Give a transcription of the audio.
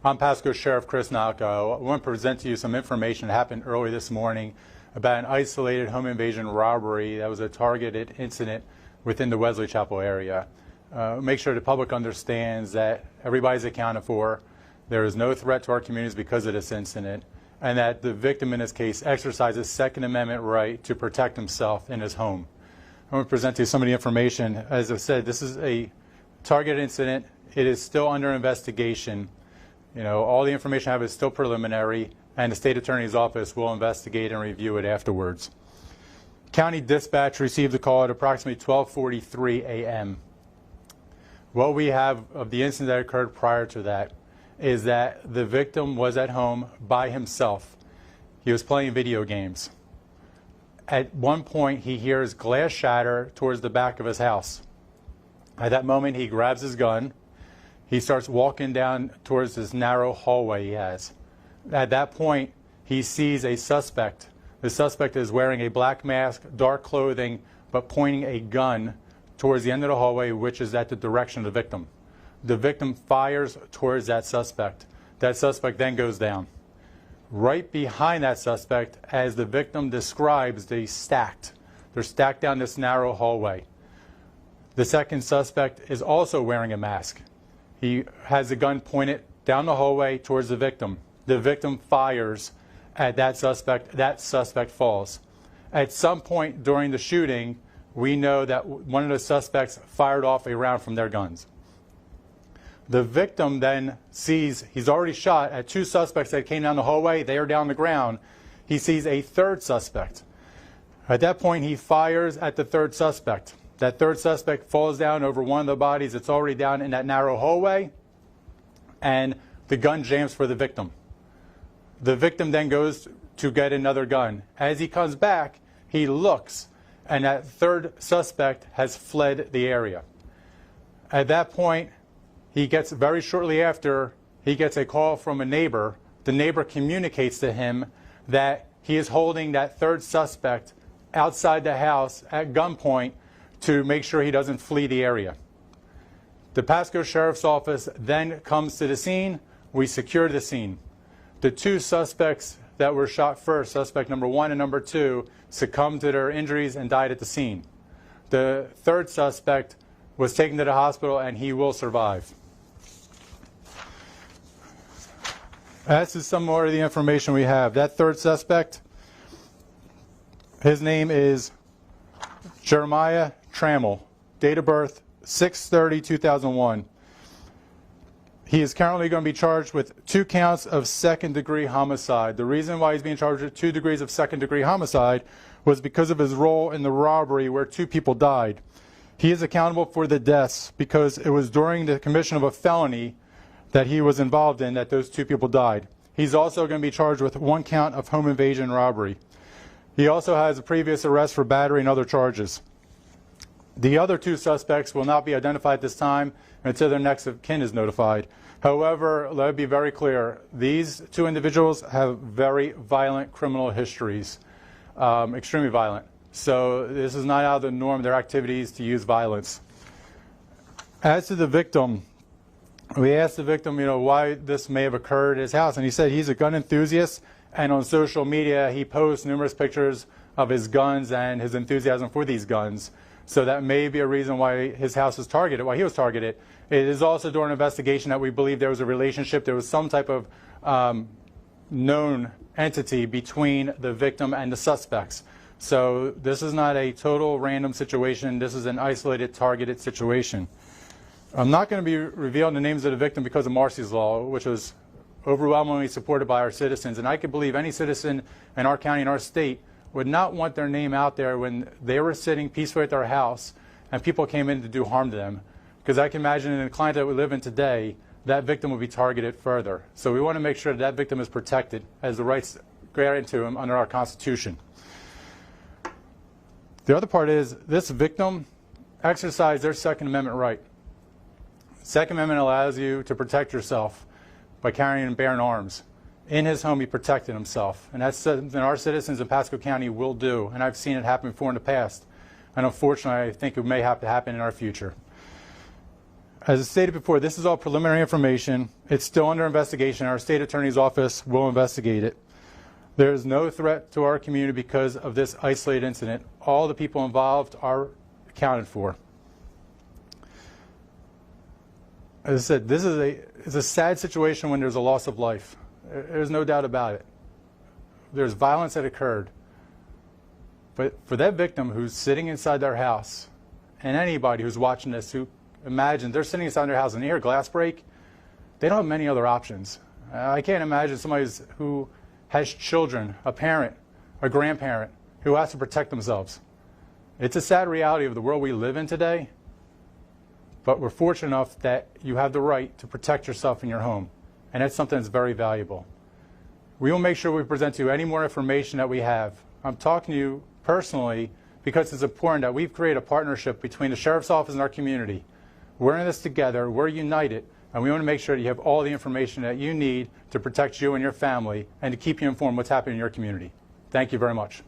I'm Pasco Sheriff Chris Nalco. I want to present to you some information that happened early this morning about an isolated home invasion robbery that was a targeted incident within the Wesley Chapel area. Make sure the public understands that everybody's accounted for. There is no threat to our communities because of this incident, and that the victim in this case exercises Second Amendment right to protect himself in his home. I want to present to you some of the information. As I said, this is a targeted incident. It is still under investigation. All the information I have is still preliminary, and the State Attorney's Office will investigate and review it afterwards. County Dispatch received a call at approximately 12:43 a.m. What we have of the incident that occurred prior to that is that the victim was at home by himself. He was playing video games. At one point, he hears glass shatter towards the back of his house. At that moment, he grabs his gun. He starts walking down towards this narrow hallway he has. At that point, he sees a suspect. The suspect is wearing a black mask, dark clothing, but pointing a gun towards the end of the hallway, which is at the direction of the victim. The victim fires towards that suspect. That suspect then goes down. Right behind that suspect, as the victim describes, they're stacked down this narrow hallway. The second suspect is also wearing a mask. He has a gun pointed down the hallway towards the victim. The victim fires at that suspect. That suspect falls. At some point during the shooting, we know that one of the suspects fired off a round from their guns. The victim then sees he's already shot at two suspects that came down the hallway. They are down on the ground. He sees a third suspect. At that point, he fires at the third suspect. That third suspect falls down over one of the bodies that's already down in that narrow hallway, and the gun jams for the victim. The victim then goes to get another gun. As he comes back, he looks, and that third suspect has fled the area. At that point, very shortly after, he gets a call from a neighbor. The neighbor communicates to him that he is holding that third suspect outside the house at gunpoint to make sure he doesn't flee the area. The Pasco Sheriff's Office then comes to the scene. We secure the scene. The two suspects that were shot first, suspect number 1 and number 2, succumbed to their injuries and died at the scene. The third suspect was taken to the hospital, and he will survive. This is some more of the information we have. That third suspect, his name is Jeremiah Trammell, date of birth 6/30/2001. He is currently going to be charged with 2 counts of second-degree homicide. The reason why he's being charged with 2 degrees of second-degree homicide was because of his role in the robbery where 2 people died. He is accountable for the deaths because it was during the commission of a felony that he was involved in that those 2 people died. He's also going to be charged with 1 count of home invasion robbery. He also has a previous arrest for battery and other charges. The other 2 suspects will not be identified at this time until their next of kin is notified. However, let me be very clear. These 2 individuals have very violent criminal histories, extremely violent. So this is not out of the norm, their activities to use violence. As to the victim, we asked the victim, why this may have occurred at his house, and he said he's a gun enthusiast, and on social media he posts numerous pictures of his guns and his enthusiasm for these guns. So that may be a reason why his house was targeted, why he was targeted. It is also during an investigation that we believe there was a relationship, there was some type of known entity between the victim and the suspects. So this is not a total random situation. This is an isolated, targeted situation. I'm not going to be revealing the names of the victim because of Marsy's Law, which was overwhelmingly supported by our citizens. And I could believe any citizen in our county and our state would not want their name out there when they were sitting peacefully at their house and people came in to do harm to them. Because I can imagine in the climate that we live in today, that victim would be targeted further. So we want to make sure that victim is protected as the rights granted to him under our Constitution. The other part is this victim exercised their Second Amendment right. Second Amendment allows you to protect yourself by carrying and bearing arms. In his home, he protected himself. And that's something our citizens in Pasco County will do. And I've seen it happen before in the past. And unfortunately, I think it may have to happen in our future. As I stated before, this is all preliminary information. It's still under investigation. Our state attorney's office will investigate it. There is no threat to our community because of this isolated incident. All the people involved are accounted for. As I said, this is a sad situation when there's a loss of life. There's no doubt about it. There's violence that occurred. But for that victim who's sitting inside their house, and anybody who's watching this who imagine they're sitting inside their house and they hear a glass break, they don't have many other options. I can't imagine somebody who has children, a parent, a grandparent, who has to protect themselves. It's a sad reality of the world we live in today, but we're fortunate enough that you have the right to protect yourself in your home, and that's something that's very valuable. We will make sure we present to you any more information that we have. I'm talking to you personally because it's important that we've created a partnership between the Sheriff's Office and our community. We're in this together, we're united, and we want to make sure that you have all the information that you need to protect you and your family and to keep you informed what's happening in your community. Thank you very much.